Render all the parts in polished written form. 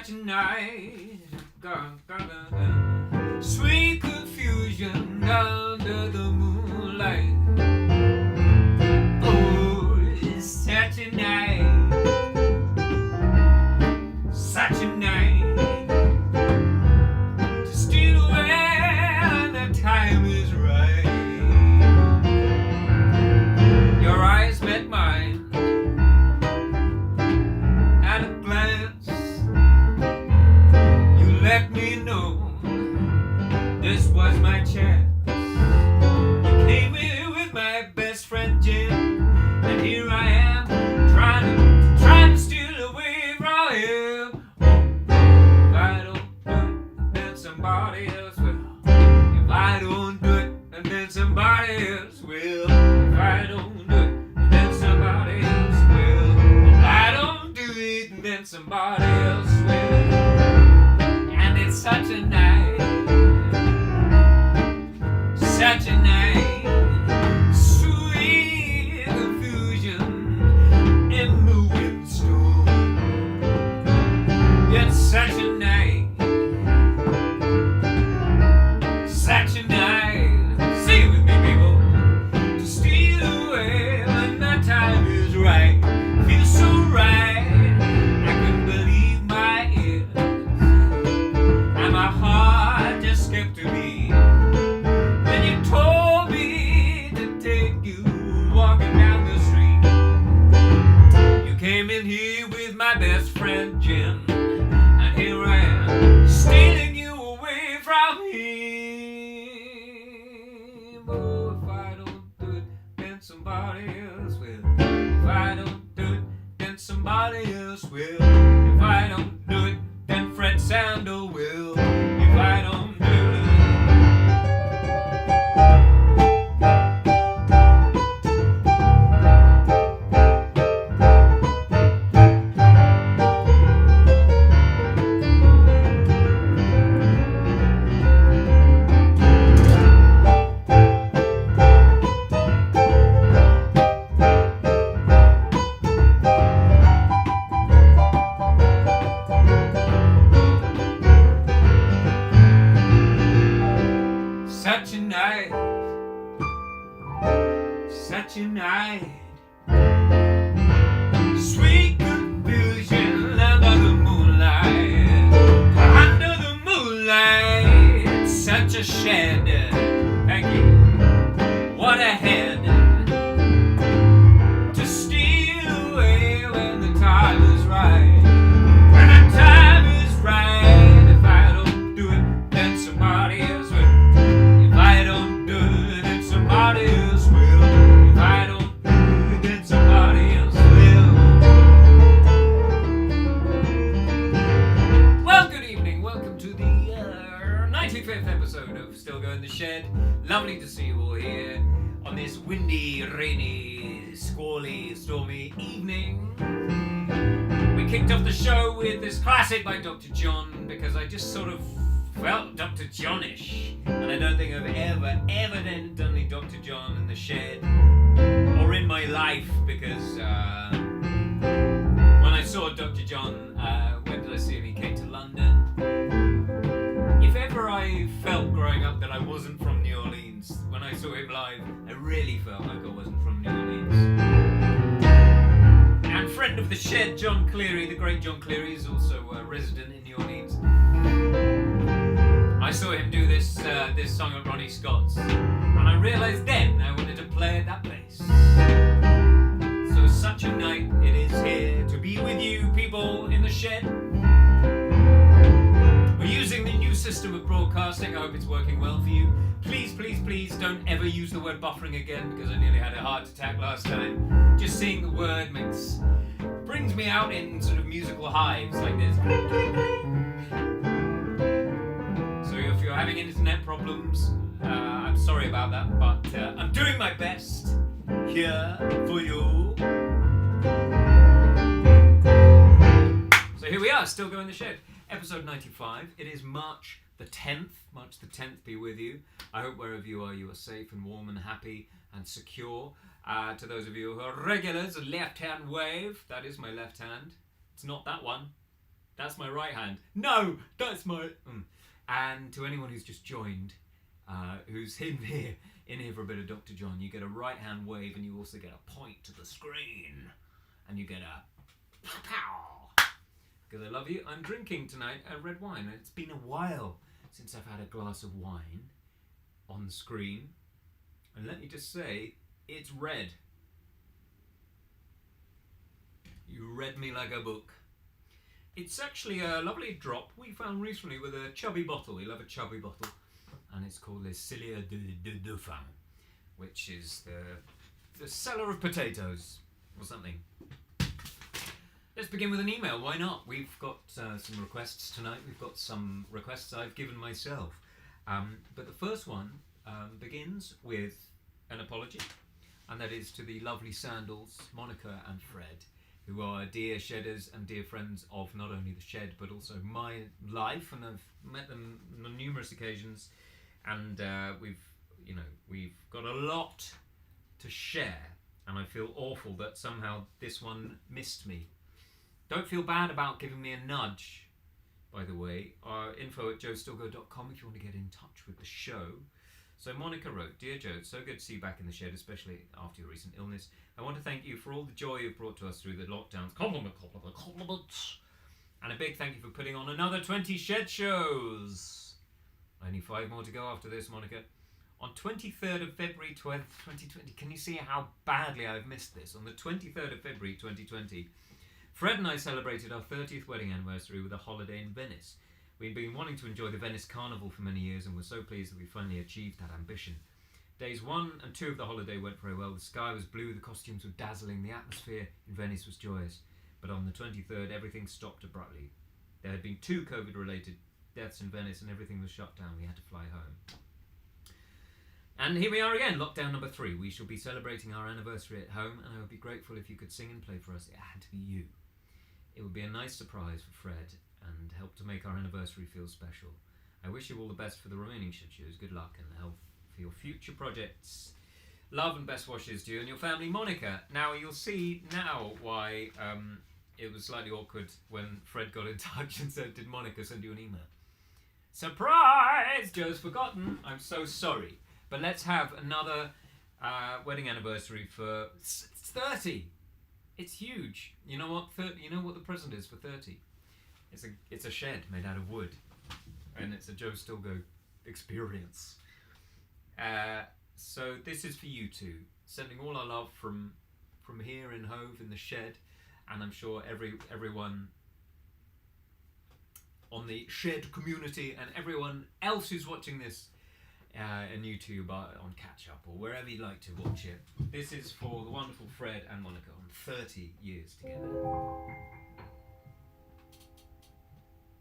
such a night. Sweet confusion under the moonlight. Oh, it's such a night. Such a night to steal when the time is right. Your eyes met mine at a glance. You let me know this was my chance. You came in with my best friend Jim, and here I am trying to steal away from him. If I don't do it, then somebody else will. If I don't do it, then somebody else will. If I don't do it, then somebody else will. If I don't do it, then somebody else will. And it's such a night, such a night, sweet confusion in the windstorm. It's such a night, such a night. Sing it with me, people. To steal away when the time is right. Feels so right. I couldn't believe my ears, and my heart just skipped a beat when you told me to take you walking down the street. You came in here with my best friend Jim, and here I am stealing you away from him. Oh, if I don't do it, then somebody else will. If I don't do it, then somebody else will. If I don't do it, then Fred Sandal will. If I don't do it. Such a night, such a night, sweet confusion under the moonlight, under the moonlight, such a shed. Thank you. What a head to steal away when the time is right. When the time is right. If I don't do it, then somebody else will. If I don't do it, then somebody else will. If I don't do it, then somebody else will. Well, good evening. Welcome to the 95th episode of Stilgoe in the Shed. Lovely to see you all here on this windy, rainy, squally, stormy evening. We kicked off the show with this classic by Dr. John because I just sort of felt Dr. Johnish, and I don't think I've ever done any Dr. John in the Shed or in my life, because when I saw Dr. John, when did I see him? He came to London. If ever I felt growing up that I wasn't from New Orleans, when I saw him live, I really felt like I wasn't from New Orleans. And friend of the Shed, John Cleary, the great John Cleary, is also a resident in New Orleans. I saw him do this song at Ronnie Scott's, and I realised then I wanted to play at that place. So such a night it is here to be with you people in the Shed. We're using the new system of broadcasting. I hope it's working well for you. Please, please, please don't ever use the word buffering again, because I nearly had a heart attack last time. Just seeing the word brings me out in sort of musical hives like this. So if you're having internet problems, I'm sorry about that, but I'm doing my best here for you. So here we are, Stilgoe in the Shed, episode 95. It is March the 10th. March the 10th be with you. I hope wherever you are safe and warm and happy and secure. To those of you who are regulars, a left hand wave. That is my left hand. It's not that one. That's my right hand. No, that's my... And to anyone who's just joined, who's in here for a bit of Dr. John, you get a right hand wave and you also get a point to the screen. And you get a pow. Because I love you. I'm drinking tonight a red wine. And it's been a while since I've had a glass of wine on the screen. And let me just say, it's red. You read me like a book. It's actually a lovely drop we found recently with a chubby bottle. We love a chubby bottle. And it's called Les Celliers de Dauphin, which is the cellar of potatoes or something. Let's begin with an email. Why not? We've got some requests tonight. We've got some requests I've given myself. But the first one begins with an apology, and that is to the lovely Sandals, Monica and Fred, who are dear shedders and dear friends of not only the shed but also my life, and I've met them on numerous occasions, and we've got a lot to share, and I feel awful that somehow this one missed me. Don't feel bad about giving me a nudge, by the way. info@joestilgoe.com if you want to get in touch with the show. So Monica wrote, Dear Joe, it's so good to see you back in the shed, especially after your recent illness. I want to thank you for all the joy you've brought to us through the lockdowns. Compliments. And a big thank you for putting on another 20 shed shows. Only 5 more to go after this, Monica. On 23rd of February 2020, can you see how badly I've missed this? On the 23rd of February 2020, Fred and I celebrated our 30th wedding anniversary with a holiday in Venice. We'd been wanting to enjoy the Venice Carnival for many years and were so pleased that we finally achieved that ambition. Days 1 and 2 of the holiday went very well. The sky was blue, the costumes were dazzling, the atmosphere in Venice was joyous. But on the 23rd, everything stopped abruptly. There had been 2 COVID-related deaths in Venice and everything was shut down. We had to fly home. And here we are again, lockdown number 3. We shall be celebrating our anniversary at home, and I would be grateful if you could sing and play for us. It had to be you. It would be a nice surprise for Fred and help to make our anniversary feel special. I wish you all the best for the remaining shed shows. Good luck and health for your future projects. Love and best wishes to you and your family, Monica. Now you'll see now why it was slightly awkward when Fred got in touch and said, did Monica send you an email? Surprise! Joe's forgotten. I'm so sorry. But let's have another wedding anniversary for 30. It's huge. You know what? You know what the present is for 30? It's a shed made out of wood, and it's a Joe Stilgoe experience. So this is for you two. Sending all our love from here in Hove in the shed, and I'm sure everyone on the shed community and everyone else who's watching this on YouTube on Catch Up or wherever you like to watch it. This is for the wonderful Fred and Monica on 30 years together.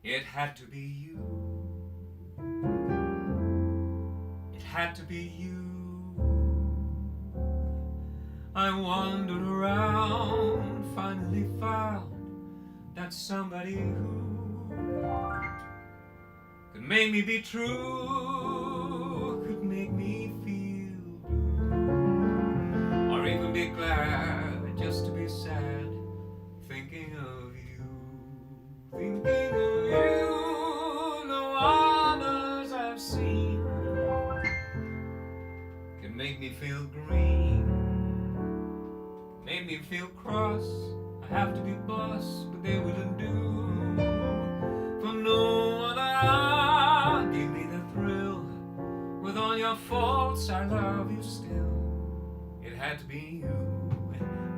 It had to be you. It had to be you. I wandered around, finally found that somebody who could make me be true, could make me feel blue, or even be glad just to be sad, thinking of you, thinking of you. No others I've seen can make me feel green, make me feel cross. I have to be boss, but they wouldn't do. For no other give me the thrill. With all your faults, I love you still. It had to be you.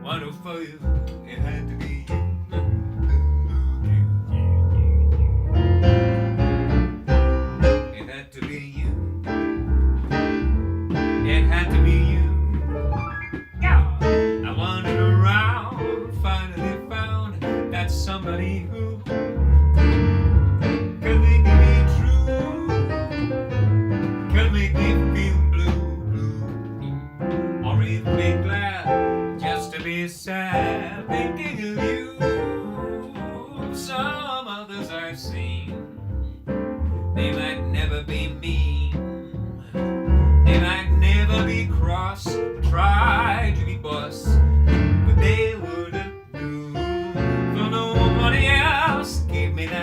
Wonderful you. It had to be you. It had to be you. It had to be you. Yeah. I wandered around, finally found that somebody who could make me true, could make me feel blue, or even be glad just to be sad, thinking of you. Some others I've seen, they might never be mean, they might never be cross, try to be boss, but they wouldn't do. For nobody else gave me that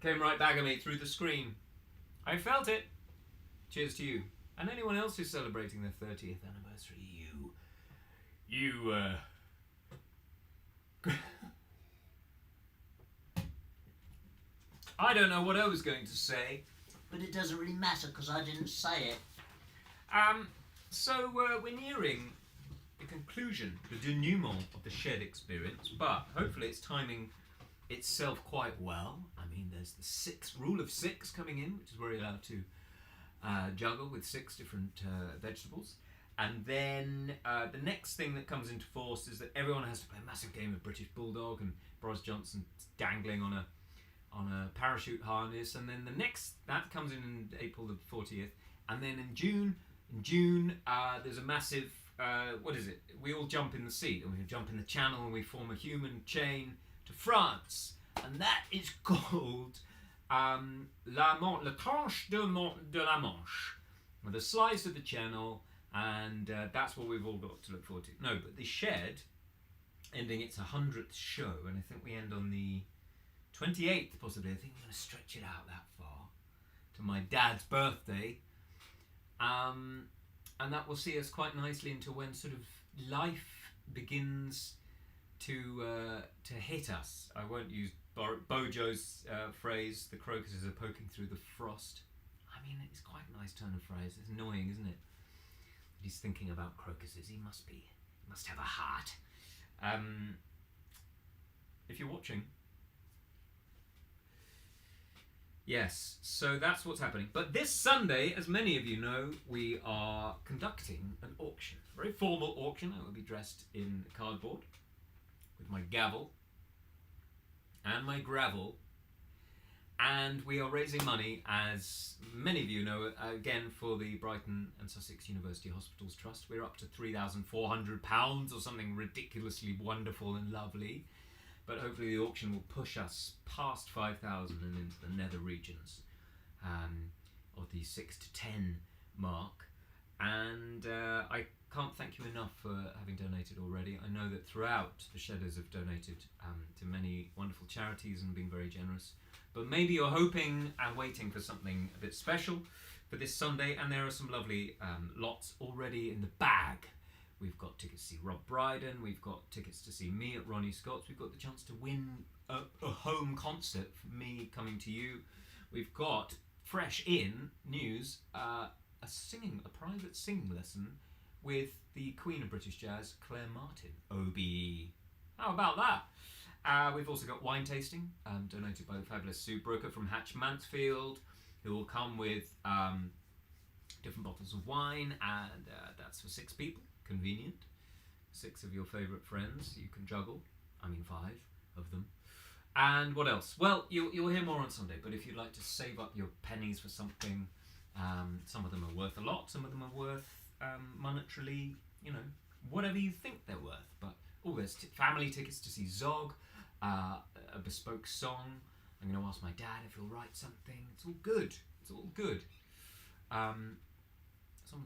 came right back at me through the screen. I felt it. Cheers to you. And anyone else who's celebrating their 30th anniversary. You, I don't know what I was going to say. But it doesn't really matter because I didn't say it. So we're nearing the conclusion, the denouement of the shed experience, but hopefully it's timing itself quite well. I mean, there's the rule of 6 coming in, which is where you're allowed to juggle with 6 different vegetables. And then the next thing that comes into force is that everyone has to play a massive game of British Bulldog, and Boris Johnson dangling on a parachute harness. And then that comes in April the 40th, and then in June there's a massive what is it? We all jump in the seat, and we jump in the channel, and we form a human chain to France, and that is called Le Tranche de la Manche, or the slice of the channel. And that's what we've all got to look forward to. No, but the shed ending its 100th show, and I think we end on the 28th possibly. I think we're going to stretch it out that far to my dad's birthday, and that will see us quite nicely into when sort of life begins to hit us. I won't use Bojo's phrase, the crocuses are poking through the frost. I mean, it's quite a nice turn of phrase. It's annoying, isn't it? He's thinking about crocuses. He must have a heart. If you're watching. Yes, so that's what's happening. But this Sunday, as many of you know, we are conducting an auction. A very formal auction. I will be dressed in cardboard with my gavel and my gravel. And we are raising money, as many of you know, again for the Brighton and Sussex University Hospitals Trust. We're up to £3,400 or something ridiculously wonderful and lovely. But hopefully the auction will push us past 5,000 and into the nether regions of the 6 to 10 mark. And I can't thank you enough for having donated already. I know that throughout the Shedders have donated to many wonderful charities and been very generous. But maybe you're hoping and waiting for something a bit special for this Sunday, and there are some lovely lots already in the bag. We've got tickets to see Rob Brydon, we've got tickets to see me at Ronnie Scott's, we've got the chance to win a home concert for me coming to you. We've got fresh in news, a private singing lesson with the Queen of British Jazz, Claire Martin, OBE. How about that? We've also got wine tasting, donated by the fabulous Sue Brooker from Hatch Mansfield, who will come with different bottles of wine, and that's for 6 people, convenient. 6 of your favourite friends you can juggle, 5 of them. And what else? Well, you'll hear more on Sunday, but if you'd like to save up your pennies for something, some of them are worth a lot, some of them are worth monetarily, whatever you think they're worth. But there's family tickets to see Zog, a bespoke song. I'm going to ask my dad if he'll write something. It's all good. It's all good. Someone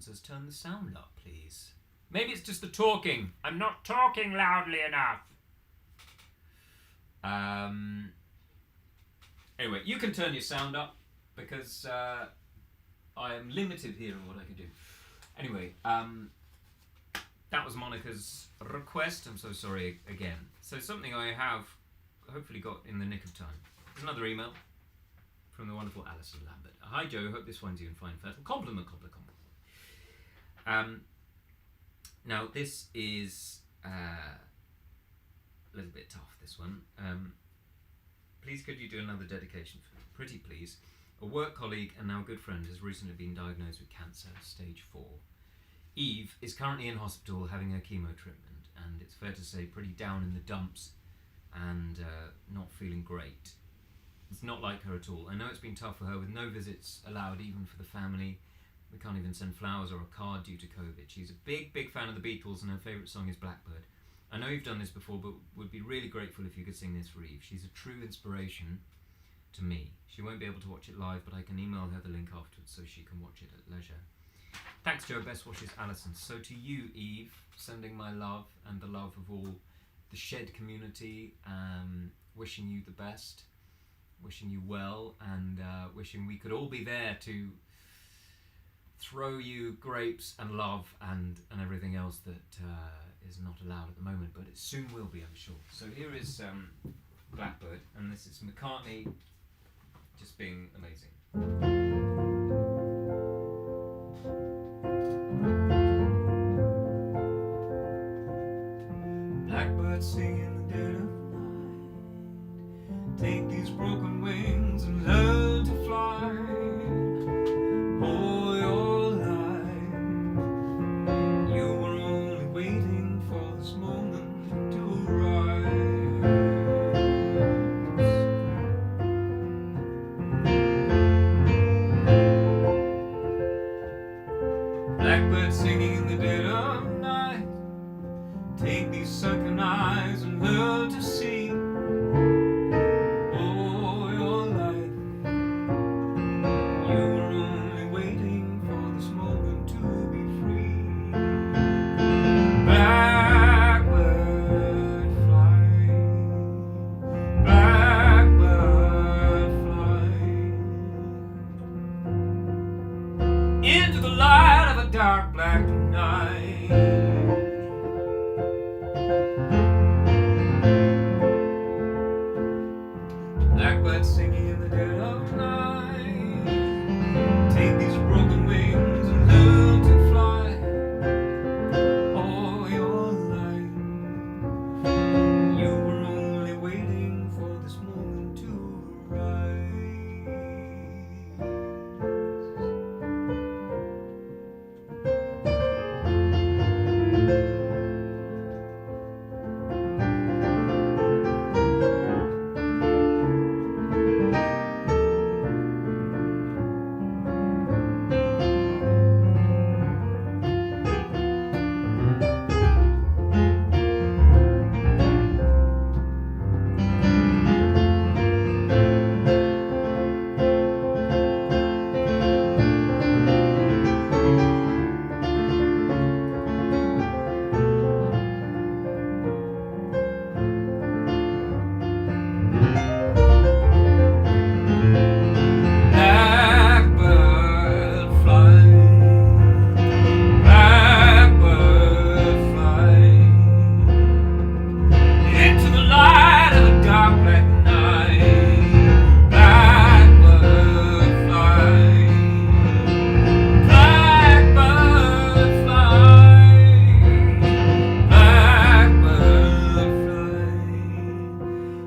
says, turn the sound up, please. Maybe it's just the talking. I'm not talking loudly enough. Anyway, you can turn your sound up because I am limited here in what I can do. Anyway, that was Monica's request. I'm so sorry again. So something I have hopefully got in the nick of time. There's another email from the wonderful Alison Lambert. Hi Joe, hope this finds you in fine fettle. Compliment. Now this is a little bit tough, this one. Please could you do another dedication for me? Pretty please. A work colleague and now good friend has recently been diagnosed with cancer, stage 4. Eve is currently in hospital having her chemo treatment, and it's fair to say pretty down in the dumps and not feeling great. It's not like her at all. I know it's been tough for her with no visits allowed even for the family. We can't even send flowers or a card due to COVID. She's a big fan of the Beatles and her favourite song is Blackbird. I know you've done this before, but would be really grateful if you could sing this for Eve. She's a true inspiration to me. She won't be able to watch it live, but I can email her the link afterwards so she can watch it at leisure. Thanks, Joe. Best wishes, Alison. So to you, Eve, sending my love and the love of all the Shed community, wishing you the best. wishing you well, and wishing we could all be there to throw you grapes and love and everything else that is not allowed at the moment, but it soon will be, I'm sure. So here is Blackbird, and this is McCartney just being amazing. Blackbird singing in the dead of night, take these broken wings and learn to fly. All your life you were only waiting for this moment to arise. Blackbird singing in the dead of night, take these sunken eyes and learn to see. All your life you were only waiting for this moment to be free. Blackbird fly, blackbird fly into the light of a dark black night. Blackbird singing in the dead of night, take these broken wings and learn to fly. All your life you were only waiting for this moment to arise.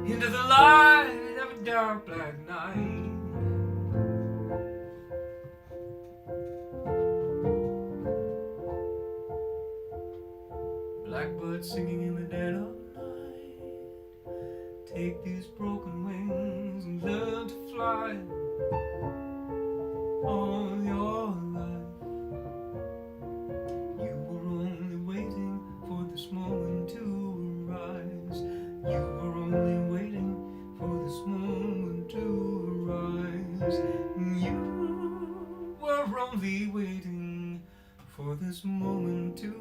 Into the light of a dark black night. Blackbird singing in the dead of night, take these broken wings and learn to fly. All your life you were only waiting for this moment to arise. You were only waiting for this moment to arise. You were only waiting for this moment to arise.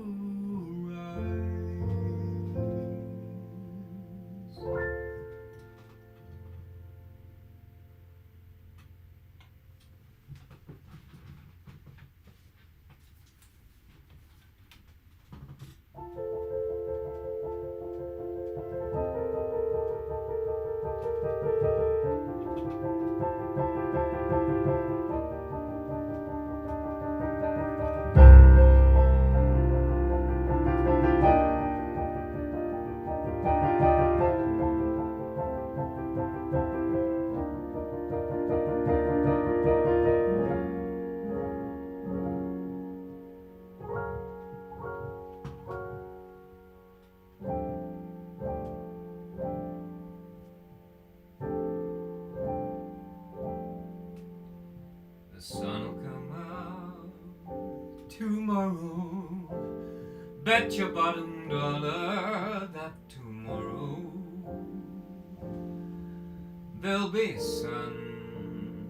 The sun'll come out tomorrow. Bet your bottom dollar that tomorrow there'll be sun.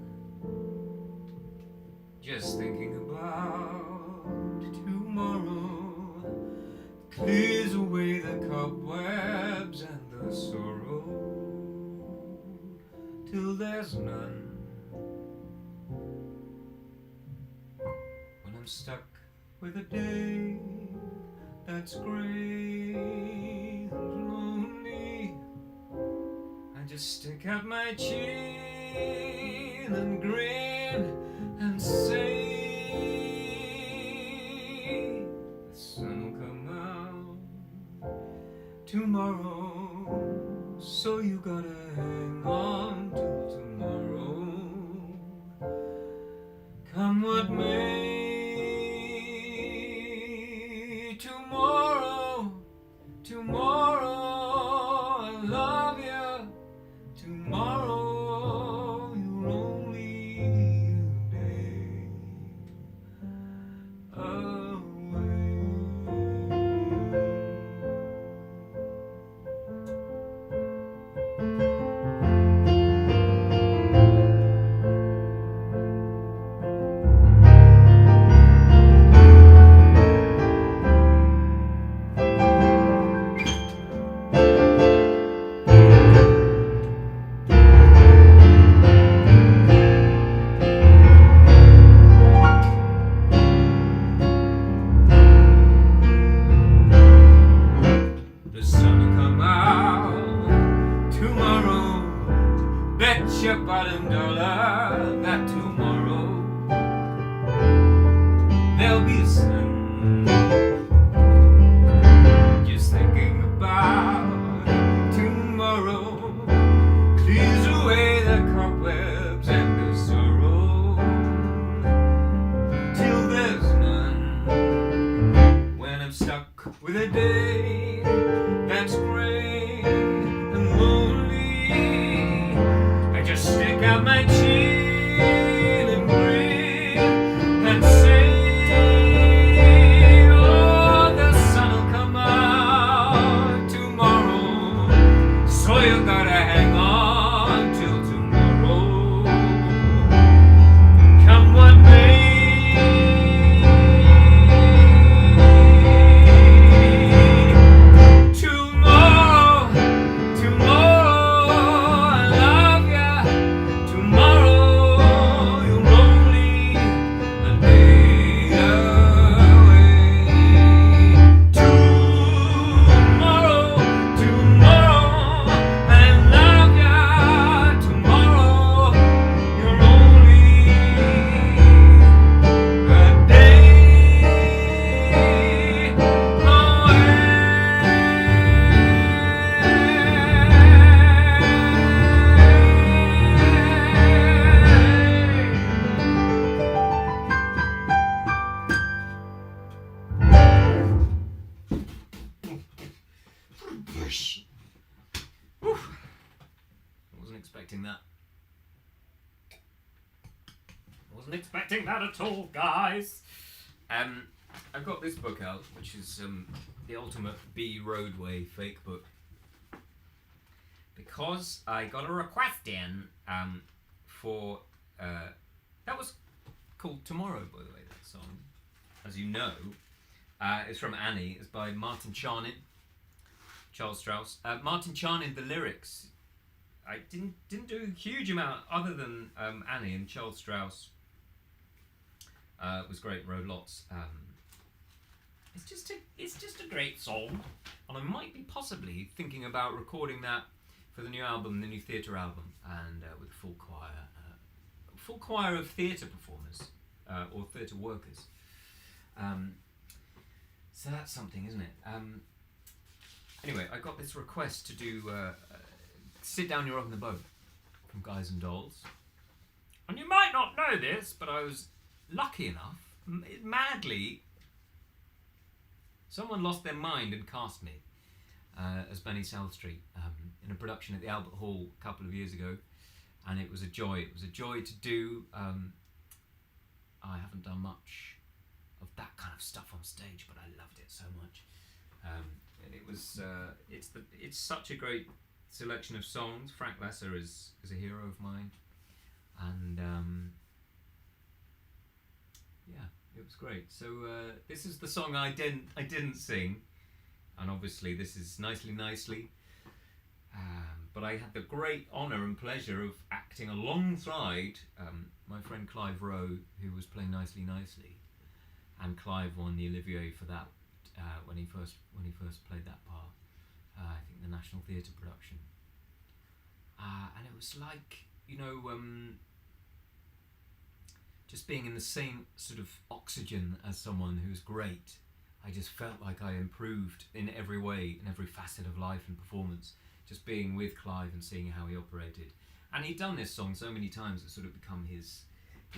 Just thinking about tomorrow clears away the cobwebs and the sorrow till there's stuck with a day that's grey and lonely, I just stick out my chin and grin and say, the sun will come out tomorrow, so you gotta hang on till tomorrow. Come what may, tomorrow, tomorrow, I love you. Tomorrow, you're only a day away. Bet your bottom dollar that tomorrow there'll be a sun. Just thinking about tomorrow clears away the cobwebs and the sorrow till there's none. When I'm stuck with a day that's grey and lonely, just stick out my chin and grin and say, oh, the sun'll come out tomorrow, so you gotta hang on till tomorrow. Come what may. Wasn't expecting that at all, guys. I've got this book out, which is the ultimate B roadway fake book, because I got a request in for that was called Tomorrow, by the way. That song, as you know, is from Annie. It's by Martin Charnin, Charles Strauss. Martin Charnin, the lyrics, I didn't do a huge amount other than Annie, and Charles Strauss was great, wrote lots. It's just a great song, and I might be possibly thinking about recording that for the new album, the new theatre album, and with a full choir of theatre performers or theatre workers. So that's something, isn't it? Anyway, I got this request to do Sit Down, You're on the Boat from Guys and Dolls. And you might not know this, but I was lucky enough, madly, someone lost their mind and cast me as Benny Southstreet in a production at the Albert Hall a couple of years ago, and it was a joy. It was a joy to do. I haven't done much of that kind of stuff on stage, but I loved it so much. And it was it's such a great selection of songs. Frank Lesser is a hero of mine, and yeah, it was great. So this is the song I didn't sing, and obviously this is Nicely. But I had the great honour and pleasure of acting alongside my friend Clive Rowe, who was playing Nicely, and Clive won the Olivier for that when he first played that part. I think the National Theatre production, and it was like, you know, just being in the same sort of oxygen as someone who's great. I just felt like I improved in every way, in every facet of life and performance, just being with Clive and seeing how he operated. And he'd done this song so many times, it's sort of become his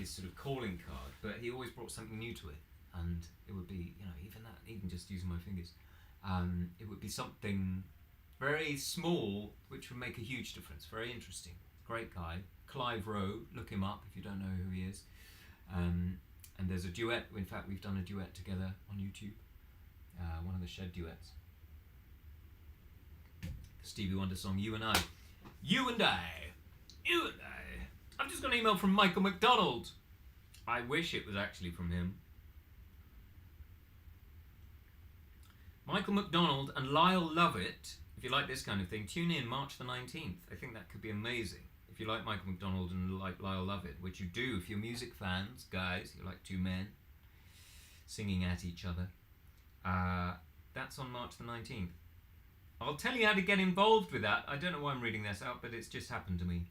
sort of calling card, but he always brought something new to it. And it would be, you know, even just using my fingers, it would be something very small, which would make a huge difference. Very interesting. Great guy. Clive Rowe, look him up if you don't know who he is. And there's a duet, in fact we've done a duet together on YouTube, one of the Shed duets. The Stevie Wonder song, You and I. You and I. You and I. I've just got an email from Michael McDonald. I wish it was actually from him. Michael McDonald and Lyle Lovett, if you like this kind of thing, tune in March the 19th. I think that could be amazing. If you like Michael McDonald and like Lyle Lovett, which you do if you're music fans, guys, you're like two men singing at each other. That's on March the 19th. I'll tell you how to get involved with that. I don't know why I'm reading this out, but it's just happened to me.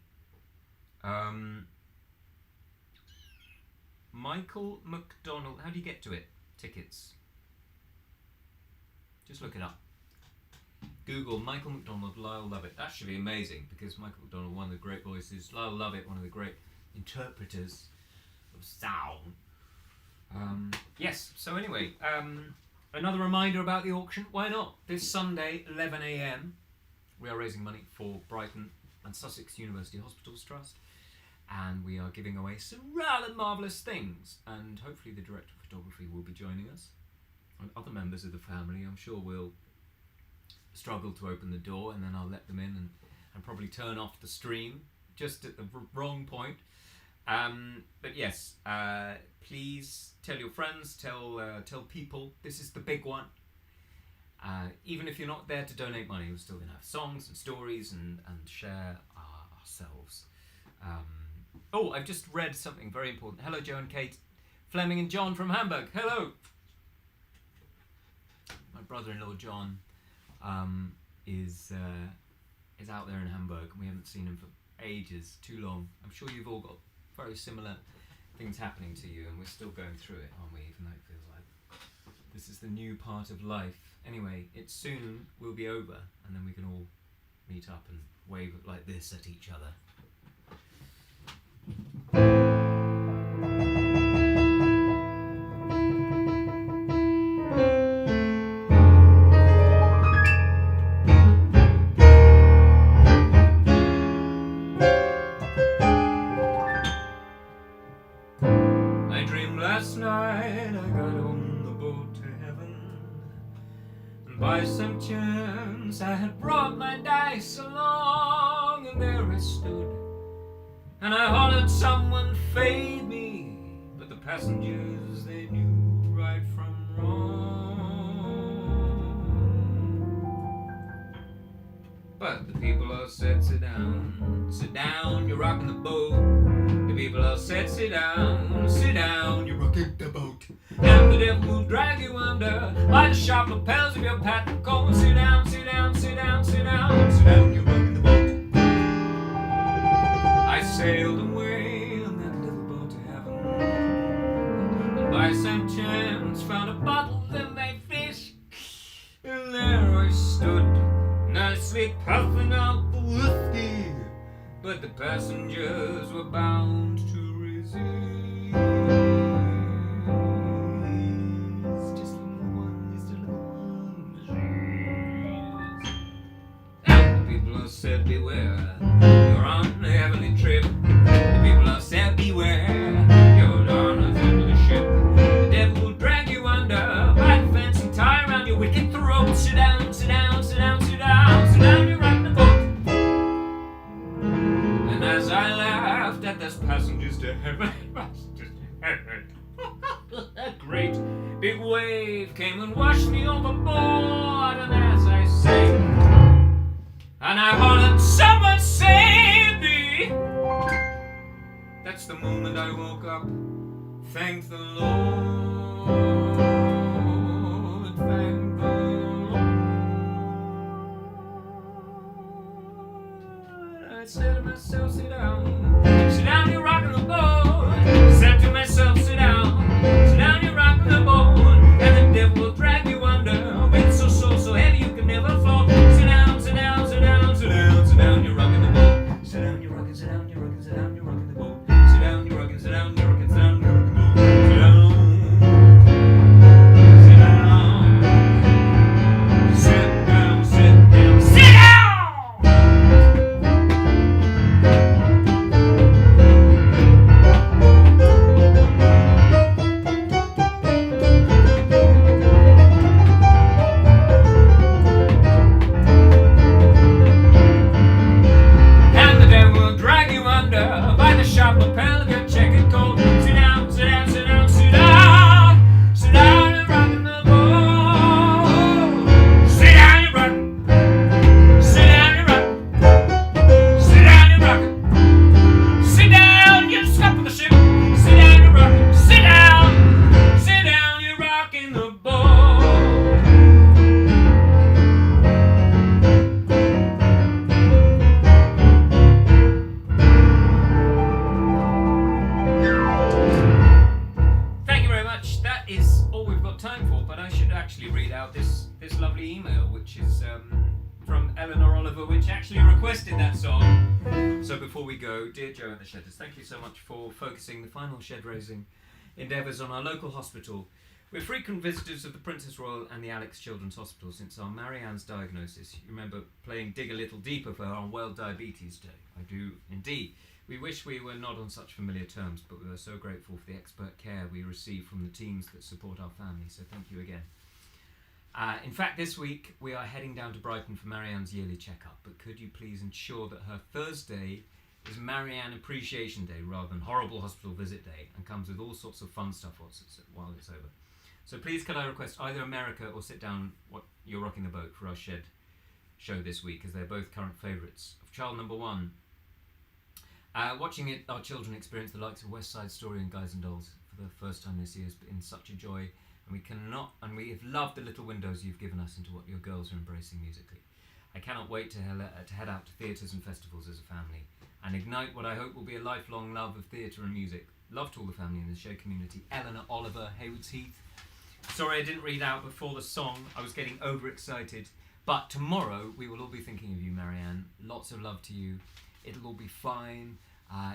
Michael McDonald, how do you get to it? Tickets. Just look it up. Google Michael McDonald, Lyle Lovett. That should be amazing, because Michael McDonald, one of the great voices, Lyle Lovett, one of the great interpreters of sound. Yes, so anyway, another reminder about the auction. Why not? This Sunday, 11 a.m, we are raising money for Brighton and Sussex University Hospitals Trust, and we are giving away some rather marvellous things, and hopefully the director of photography will be joining us, and other members of the family, I'm sure, will struggle to open the door, and then I'll let them in and probably turn off the stream just at the wrong point. But yes, please tell your friends, tell people, this is the big one. Even if you're not there to donate money, we're still going to have songs and stories and share ourselves. Oh, I've just read something very important. Hello, Joe and Kate, Fleming and John from Hamburg. Hello. My brother-in-law John is out there in Hamburg, and we haven't seen him for ages, too long. I'm sure you've all got very similar things happening to you, and we're still going through it, aren't we? Even though it feels like this is the new part of life. Anyway, it soon will be over, and then we can all meet up and wave like this at each other. Last night I got on the boat to heaven, and by some chance I had brought my dice along, and there I stood, and I hollered someone fade me, but the passengers, they knew right from wrong. But the people all said, sit down, you're rocking the boat. The people all said, sit down, you're rocking the boat. And the devil will drag you under by the sharp lapels of your patent coat. Sit down, sit down, sit down, sit down, sit down, you're rocking the boat. I sailed away on that little boat to heaven, and by some chance found a bottle in my fish, and there I stood, nicely puffing out the whiskey. But the passengers were bound to resist. Just a little one, and the people have said, beware, you're on a heavenly trip. The people have said, beware, you're on a heavenly ship. The devil will drag you under by the fence and tie around your wicked throat. Sit down, sit down, sit down, sit down, sit down, you're on the boat. As I laughed at those passengers to heaven, a great big wave came and washed me overboard, and as I sang, and I hollered, someone save me, that's the moment I woke up, thank the Lord. Lord, thank the Lord. I said to myself, sit down, you're rocking the boat. Said to myself, sit down, you're rocking the boat, and the devil will drag you under. Wind so heavy you can never fall. Sit down, sit down, sit down, sit down, sit down, you're rocking the boat. Sit down, you're rocking, sit down, you're rocking, sit down, you're rocking the boat. Sit down, you're rocking, sit down, you're rocking, sit down, you're rocking the boat. Sit down, sit down, sit down, sit down, sit down. By the sharp lapel of your checkered coat. Sit down, sit down, sit down, sit down. Sit down and rock in the boat. Sit down and rock. Sit down and rock. Sit down and rock. Sit down, you're stuck with the ship. Sit down and rock. Sit down. Sit down, you're rocking the boat. That is all we've got time for, but I should actually read out this lovely email, which is from Eleanor Oliver, which actually requested that song. So before we go, dear Joe and the Shedders, thank you so much for focusing the final shed raising endeavours on our local hospital. We're frequent visitors of the Princess Royal and the Alex Children's Hospital since our Marianne's diagnosis. You remember playing Dig a Little Deeper for her on World Diabetes Day? I do indeed. We wish we were not on such familiar terms, but we are so grateful for the expert care we receive from the teams that support our family, so thank you again. In fact, this week we are heading down to Brighton for Marianne's yearly checkup, but could you please ensure that her Thursday is Marianne Appreciation Day rather than Horrible Hospital Visit Day, and comes with all sorts of fun stuff while it's over. So please could I request either America or Sit Down, You're Rocking the Boat for our shed show this week, as they're both current favourites of child number one. Watching it, our children experience the likes of West Side Story and Guys and Dolls for the first time this year has been such a joy, and we have loved the little windows you've given us into what your girls are embracing musically. I cannot wait to head out to theatres and festivals as a family and ignite what I hope will be a lifelong love of theatre and music. Love to all the family in the show community. Eleanor Oliver, Hayward's Heath. Sorry I didn't read out before the song, I was getting overexcited. But tomorrow we will all be thinking of you, Marianne. Lots of love to you. It'll all be fine.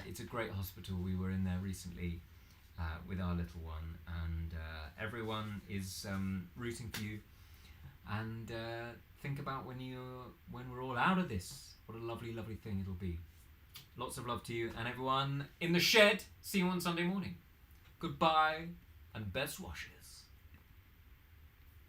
It's a great hospital. We were in there recently with our little one, and everyone is rooting for you. And think about when we're all out of this. What a lovely, lovely thing it'll be. Lots of love to you and everyone in the shed. See you on Sunday morning. Goodbye and best wishes.